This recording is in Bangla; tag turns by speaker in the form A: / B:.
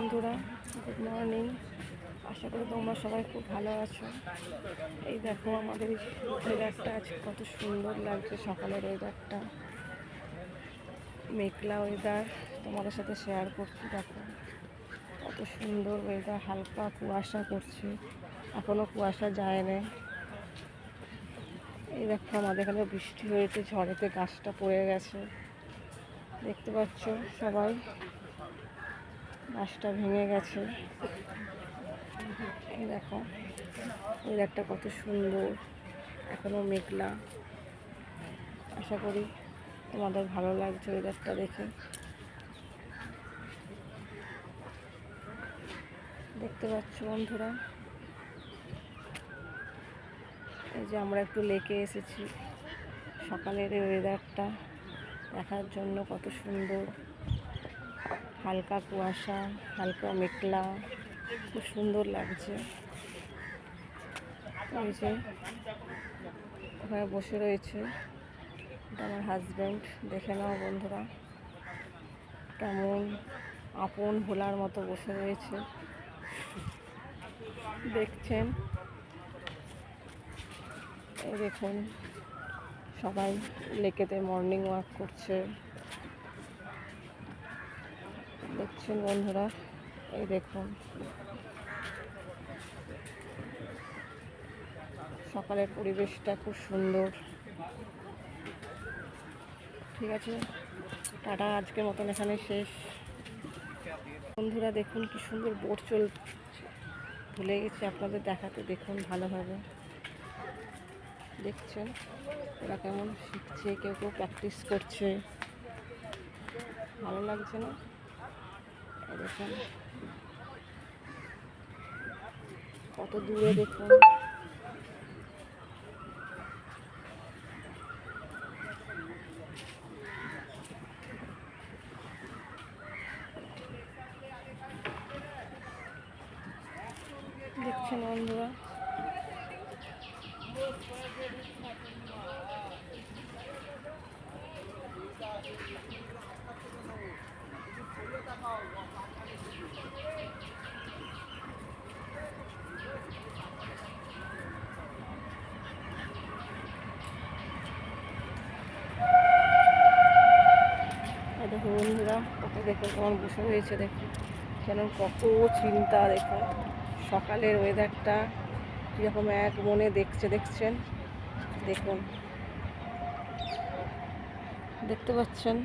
A: বন্ধুরা, গুড মর্নিং। আশা করি তোমরা সবাই খুব ভালো আছো। এই দেখো আমাদের ওয়েদারটা আজ কত সুন্দর লাগছে। সকালের ওয়েদারটা মেঘলা ওয়েদার তোমাদের সাথে শেয়ার করছি। দেখো কত সুন্দর ওয়েদার, হালকা কুয়াশা করছে, এখনও কুয়াশা যায় না। এই দেখো আমাদের এখানে বৃষ্টি হয়েছে, ঝড়েতে গাছটা পড়ে গেছে, দেখতে পাচ্ছ সবাই, গাছটা ভেঙে গেছে। এই দেখো ওয়েদারটা কত সুন্দর, এখনও মেঘলা। আশা করি তোমাদের ভালো লাগছে ওয়েদারটা দেখে। দেখতে পাচ্ছ বন্ধুরা, এই যে আমরা একটু লেকে এসেছি সকালের এই ওয়েদারটা দেখার জন্য। কত সুন্দর, হালকা কুয়াশা, হালকা মেঘলা, খুব সুন্দর লাগছে। এই যে ওখানে বসে রয়েছে, এটা আমার হাজব্যান্ড। দেখে নাও বন্ধুরা, কেমন আপন ভোলার মতো বসে রয়েছে, দেখছেন। এই দেখুন সবাই লেকেতে মর্নিং ওয়াক করছে, দেখছেন বন্ধুরা। এই দেখুন সকালের পরিবেশটা খুব সুন্দর। ঠিক আছে, টাটা, আজকের মতন এখানে শেষ। বন্ধুরা দেখুন কি সুন্দর বোট চলছে, ভুলে গেছি আপনাদের দেখাতে। দেখুন ভালোভাবে, দেখছেন ওরা কেমন শিখছে, কেউ কেউ প্র্যাকটিস করছে, ভালো লাগছে না? দেখুন কত দূরে, দেখুন দেখছেন বন্ধুরা। দেখো বন্ধুরা, কত দেখো কেমন বসে হয়েছে, দেখুন কেন কত চিন্তা। দেখুন সকালের ওয়েদারটা কীরকম এক মনে দেখছেন। দেখুন, দেখতে পাচ্ছেন।